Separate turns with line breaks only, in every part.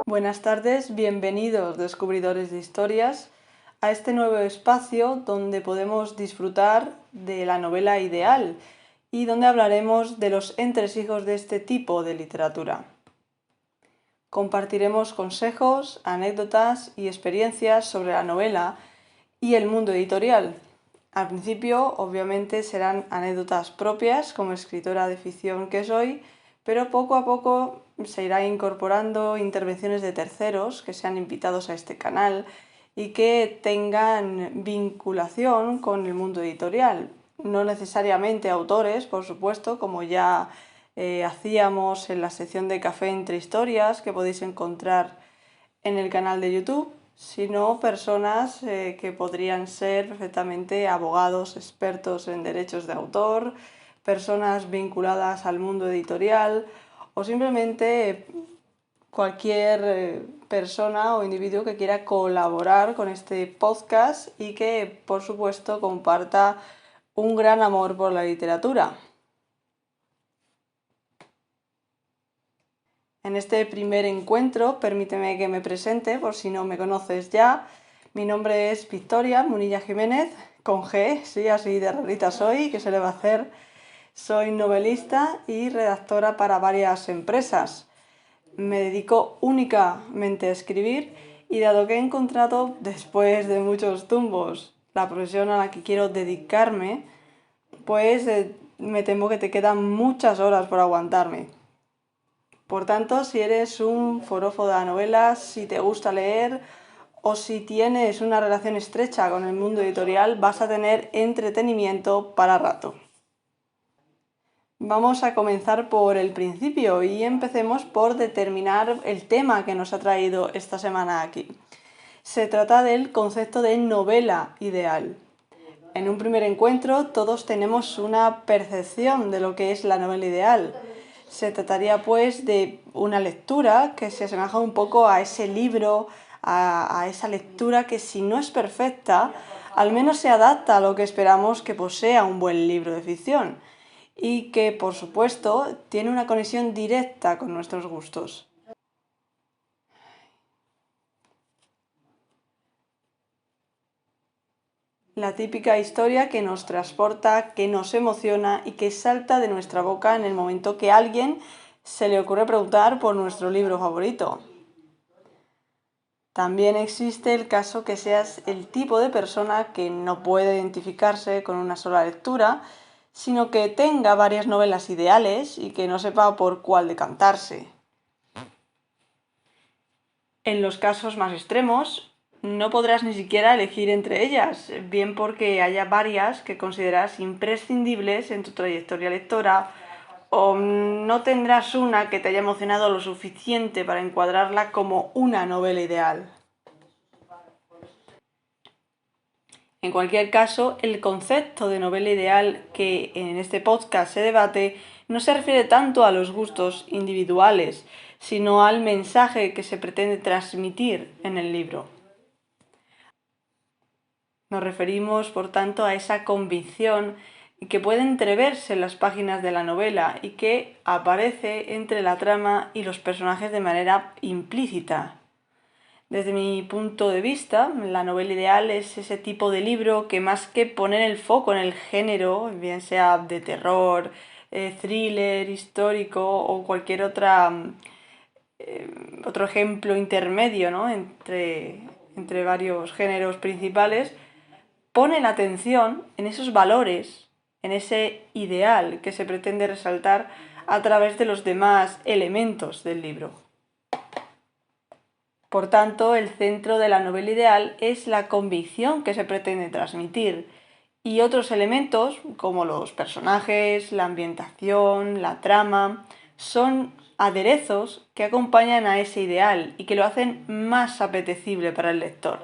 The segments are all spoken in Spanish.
Buenas tardes, bienvenidos descubridores de historias a este nuevo espacio donde podemos disfrutar de la novela ideal y donde hablaremos de los entresijos de este tipo de literatura. Compartiremos consejos, anécdotas y experiencias sobre la novela y el mundo editorial. Al principio, obviamente, serán anécdotas propias como escritora de ficción que soy, pero poco a poco se irá incorporando intervenciones de terceros que sean invitados a este canal y que tengan vinculación con el mundo editorial. No necesariamente autores, por supuesto, como ya hacíamos en la sección de Café entre Historias que podéis encontrar en el canal de YouTube, sino personas que podrían ser perfectamente abogados, expertos en derechos de autor, personas vinculadas al mundo editorial o simplemente cualquier persona o individuo que quiera colaborar con este podcast y que, por supuesto, comparta un gran amor por la literatura. En este primer encuentro, permíteme que me presente por si no me conoces ya. Mi nombre es Victoria Munilla Jiménez, con G, sí, así de rarita soy, ¿qué se le va a hacer? Soy novelista y redactora para varias empresas. Me dedico únicamente a escribir y dado que he encontrado, después de muchos tumbos, la profesión a la que quiero dedicarme, pues me temo que te quedan muchas horas por aguantarme. Por tanto, si eres un forofo de la novela, si te gusta leer o si tienes una relación estrecha con el mundo editorial, vas a tener entretenimiento para rato. Vamos a comenzar por el principio y empecemos por determinar el tema que nos ha traído esta semana aquí. Se trata del concepto de novela ideal. En un primer encuentro todos tenemos una percepción de lo que es la novela ideal. Se trataría pues de una lectura que se asemeja un poco a ese libro, a esa lectura que si no es perfecta, al menos se adapta a lo que esperamos que posea un buen libro de ficción y que, por supuesto, tiene una conexión directa con nuestros gustos. La típica historia que nos transporta, que nos emociona y que salta de nuestra boca en el momento que a alguien se le ocurre preguntar por nuestro libro favorito. También existe el caso que seas el tipo de persona que no puede identificarse con una sola lectura, sino que tenga varias novelas ideales y que no sepa por cuál decantarse. En los casos más extremos, no podrás ni siquiera elegir entre ellas, bien porque haya varias que consideras imprescindibles en tu trayectoria lectora, o no tendrás una que te haya emocionado lo suficiente para encuadrarla como una novela ideal. En cualquier caso, el concepto de novela ideal que en este podcast se debate no se refiere tanto a los gustos individuales, sino al mensaje que se pretende transmitir en el libro. Nos referimos, por tanto, a esa convicción que puede entreverse en las páginas de la novela y que aparece entre la trama y los personajes de manera implícita. Desde mi punto de vista, la novela ideal es ese tipo de libro que más que poner el foco en el género, bien sea de terror, thriller, histórico o cualquier otro ejemplo intermedio, ¿no? entre varios géneros principales, pone la atención en esos valores, en ese ideal que se pretende resaltar a través de los demás elementos del libro. Por tanto, el centro de la novela ideal es la convicción que se pretende transmitir y otros elementos, como los personajes, la ambientación, la trama, son aderezos que acompañan a ese ideal y que lo hacen más apetecible para el lector.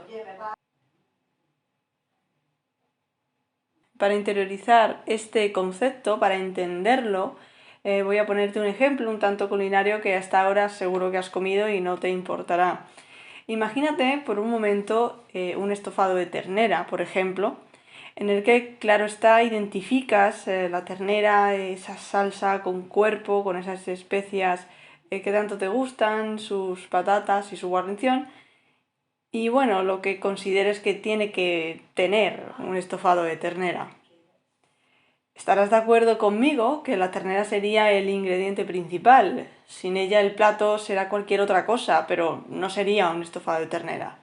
Para interiorizar este concepto, para entenderlo, voy a ponerte un ejemplo un tanto culinario que hasta ahora seguro que has comido y no te importará. Imagínate por un momento un estofado de ternera, por ejemplo, en el que, claro está, identificas la ternera, esa salsa con cuerpo, con esas especias qué tanto te gustan sus patatas y su guarnición, y bueno, lo que consideres que tiene que tener un estofado de ternera. Estarás de acuerdo conmigo que la ternera sería el ingrediente principal. Sin ella el plato será cualquier otra cosa, pero no sería un estofado de ternera.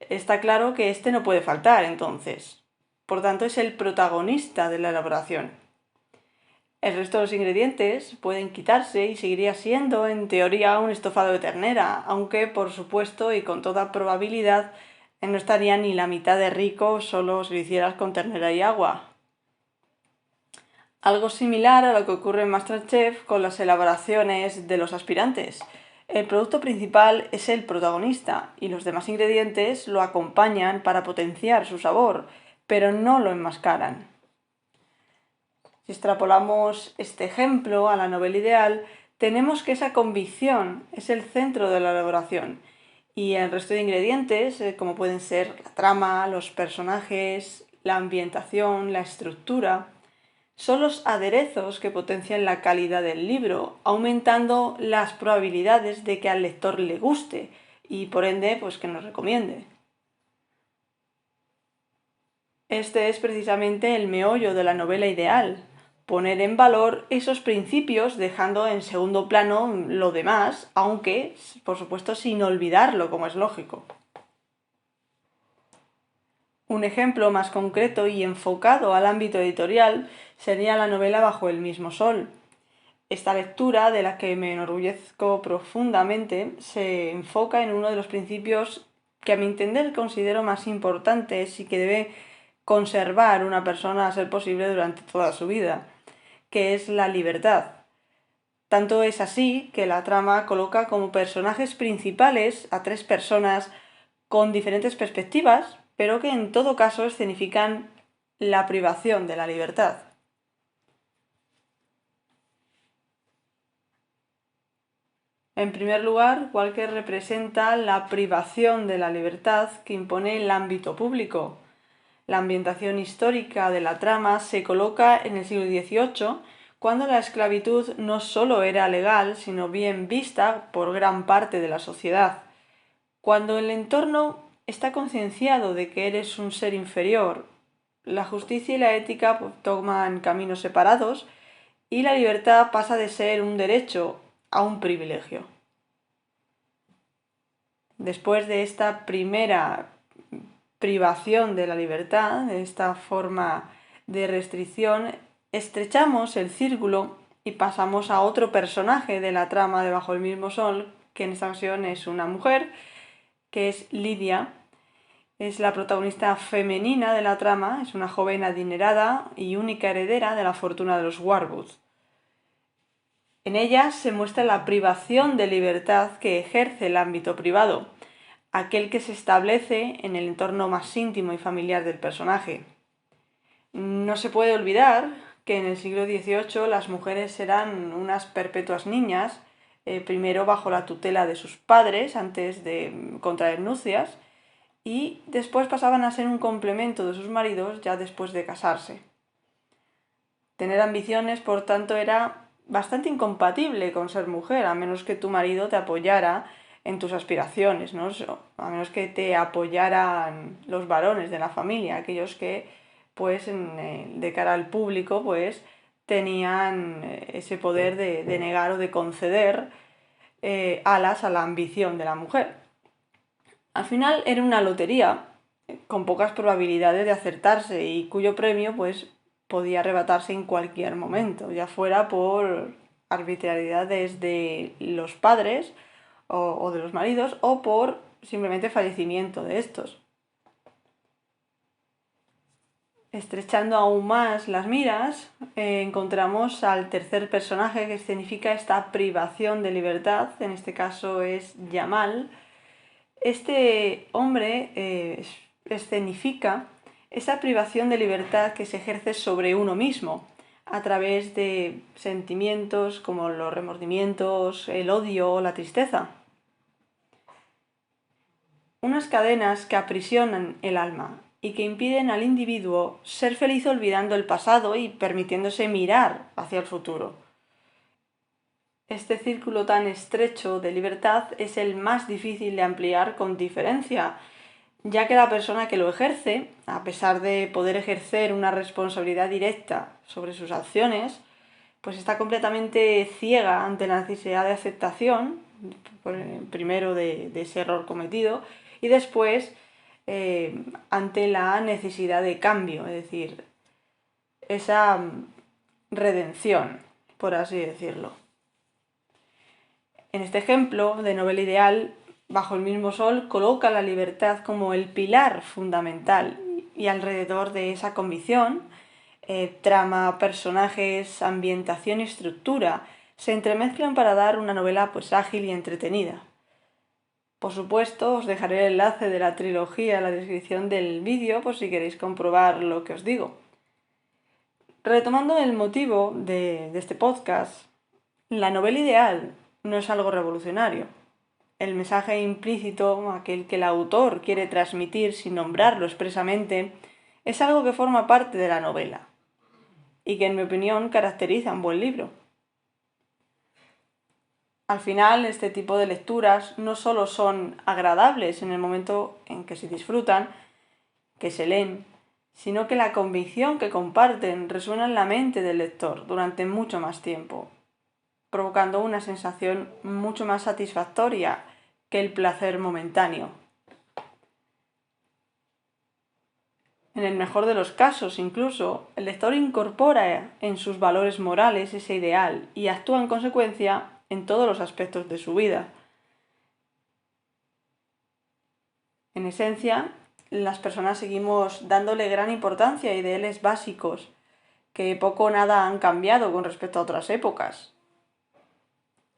Está claro que este no puede faltar, entonces. Por tanto, es el protagonista de la elaboración. El resto de los ingredientes pueden quitarse y seguiría siendo, en teoría, un estofado de ternera, aunque, por supuesto y con toda probabilidad, no estaría ni la mitad de rico solo si lo hicieras con ternera y agua. Algo similar a lo que ocurre en MasterChef con las elaboraciones de los aspirantes. El producto principal es el protagonista y los demás ingredientes lo acompañan para potenciar su sabor, pero no lo enmascaran. Si extrapolamos este ejemplo a la novela ideal, tenemos que esa convicción es el centro de la elaboración y el resto de ingredientes, como pueden ser la trama, los personajes, la ambientación, la estructura, son los aderezos que potencian la calidad del libro, aumentando las probabilidades de que al lector le guste y por ende pues que nos recomiende. Este es precisamente el meollo de la novela ideal, poner en valor esos principios dejando en segundo plano lo demás, aunque por supuesto sin olvidarlo, como es lógico. Un ejemplo más concreto y enfocado al ámbito editorial sería la novela Bajo el mismo sol. Esta lectura, de la que me enorgullezco profundamente, se enfoca en uno de los principios que a mi entender considero más importantes y que debe conservar una persona a ser posible durante toda su vida, que es la libertad. Tanto es así que la trama coloca como personajes principales a tres personas con diferentes perspectivas, pero que en todo caso escenifican la privación de la libertad. En primer lugar, Walker representa la privación de la libertad que impone el ámbito público. La ambientación histórica de la trama se coloca en el siglo XVIII, cuando la esclavitud no solo era legal, sino bien vista por gran parte de la sociedad. Cuando el entorno está concienciado de que eres un ser inferior, la justicia y la ética toman caminos separados y la libertad pasa de ser un derecho a un privilegio. Después de esta primera privación de la libertad, de esta forma de restricción, estrechamos el círculo y pasamos a otro personaje de la trama de Bajo el mismo sol, que en esta ocasión es una mujer, que es Lidia. Es la protagonista femenina de la trama, es una joven adinerada y única heredera de la fortuna de los Warwood. En ella se muestra la privación de libertad que ejerce el ámbito privado, aquel que se establece en el entorno más íntimo y familiar del personaje. No se puede olvidar que en el siglo XVIII las mujeres eran unas perpetuas niñas, primero bajo la tutela de sus padres antes de contraer nupcias, y después pasaban a ser un complemento de sus maridos ya después de casarse. Tener ambiciones, por tanto, era bastante incompatible con ser mujer, a menos que tu marido te apoyara en tus aspiraciones, ¿no? A menos que te apoyaran los varones de la familia, aquellos que, pues, de cara al público, pues, tenían ese poder de negar o de conceder alas a la ambición de la mujer. Al final era una lotería con pocas probabilidades de acertarse y cuyo premio, pues, podía arrebatarse en cualquier momento, ya fuera por arbitrariedades de los padres o de los maridos o por simplemente fallecimiento de estos. Estrechando aún más las miras, encontramos al tercer personaje que escenifica esta privación de libertad, en este caso es Yamal. Este hombre escenifica esa privación de libertad que se ejerce sobre uno mismo a través de sentimientos como los remordimientos, el odio o la tristeza. Unas cadenas que aprisionan el alma y que impiden al individuo ser feliz olvidando el pasado y permitiéndose mirar hacia el futuro. Este círculo tan estrecho de libertad es el más difícil de ampliar con diferencia, ya que la persona que lo ejerce, a pesar de poder ejercer una responsabilidad directa sobre sus acciones, pues está completamente ciega ante la necesidad de aceptación, primero de ese error cometido, y después ante la necesidad de cambio, es decir, esa redención, por así decirlo. En este ejemplo de novela ideal, Bajo el mismo sol coloca la libertad como el pilar fundamental y alrededor de esa convicción, trama, personajes, ambientación y estructura se entremezclan para dar una novela pues ágil y entretenida. Por supuesto, os dejaré el enlace de la trilogía en la descripción del vídeo por si queréis comprobar lo que os digo. Retomando el motivo de este podcast, la novela ideal no es algo revolucionario. El mensaje implícito, aquel que el autor quiere transmitir sin nombrarlo expresamente, es algo que forma parte de la novela y que en mi opinión caracteriza un buen libro. Al final, este tipo de lecturas no solo son agradables en el momento en que se disfrutan, que se leen, sino que la convicción que comparten resuena en la mente del lector durante mucho más tiempo, provocando una sensación mucho más satisfactoria que el placer momentáneo. En el mejor de los casos, incluso, el lector incorpora en sus valores morales ese ideal y actúa en consecuencia en todos los aspectos de su vida. En esencia, las personas seguimos dándole gran importancia a ideales básicos que poco o nada han cambiado con respecto a otras épocas.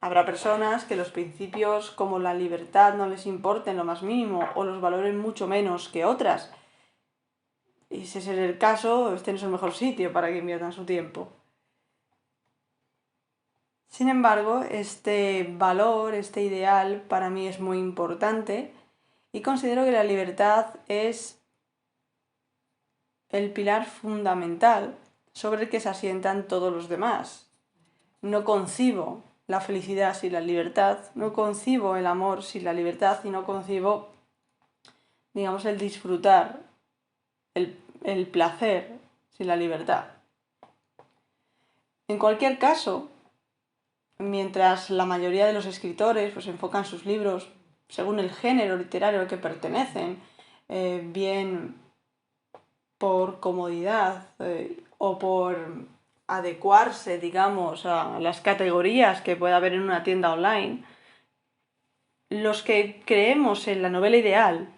Habrá personas que los principios como la libertad no les importen lo más mínimo o los valoren mucho menos que otras. Y si ese es el caso, este no es el mejor sitio para que inviertan su tiempo. Sin embargo, este valor, este ideal, para mí es muy importante y considero que la libertad es el pilar fundamental sobre el que se asientan todos los demás. No concibo la felicidad sin la libertad, no concibo el amor sin la libertad y no concibo, digamos, el disfrutar, el placer sin la libertad. En cualquier caso, mientras la mayoría de los escritores pues, enfocan sus libros según el género literario al que pertenecen, bien por comodidad o por adecuarse, digamos, a las categorías que pueda haber en una tienda online, los que creemos en la novela ideal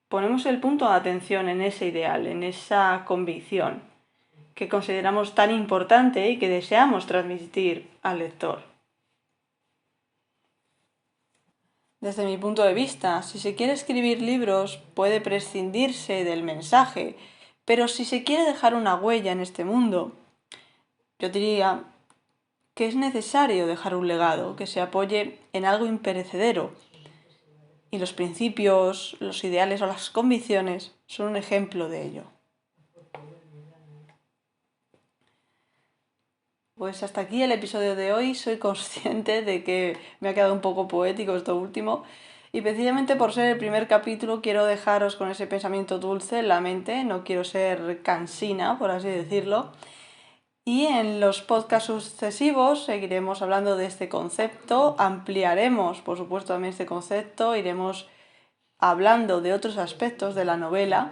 ponemos el punto de atención en ese ideal, en esa convicción que consideramos tan importante y que deseamos transmitir al lector. Desde mi punto de vista, si se quiere escribir libros, puede prescindirse del mensaje, pero si se quiere dejar una huella en este mundo, yo diría que es necesario dejar un legado que se apoye en algo imperecedero. Y los principios, los ideales o las convicciones son un ejemplo de ello. Pues hasta aquí el episodio de hoy. Soy consciente de que me ha quedado un poco poético esto último. Y precisamente por ser el primer capítulo quiero dejaros con ese pensamiento dulce en la mente. No quiero ser cansina, por así decirlo. Y en los podcasts sucesivos seguiremos hablando de este concepto. Ampliaremos, por supuesto, también este concepto. Iremos hablando de otros aspectos de la novela.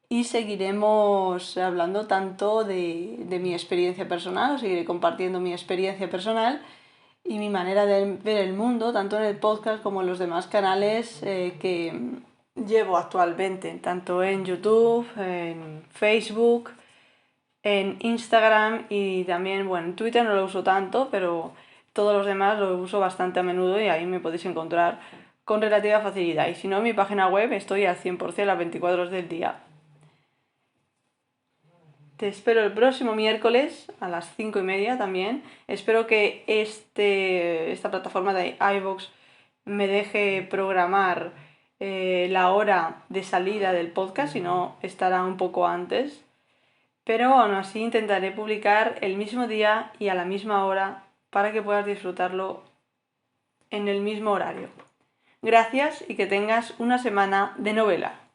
Y seguiremos hablando tanto de mi experiencia personal, os seguiré compartiendo mi experiencia personal y mi manera de ver el mundo, tanto en el podcast como en los demás canales que llevo actualmente, tanto en YouTube, en Facebook, en Instagram y también, bueno, en Twitter no lo uso tanto, pero todos los demás lo uso bastante a menudo y ahí me podéis encontrar con relativa facilidad. Y si no, en mi página web estoy al 100% las 24 horas del día. Te espero el próximo miércoles a las 5:30 también. Espero que esta plataforma de iVoox me deje programar la hora de salida del podcast, si no estará un poco antes. pero aún así intentaré publicar el mismo día y a la misma hora para que puedas disfrutarlo en el mismo horario. Gracias y que tengas una semana de novela.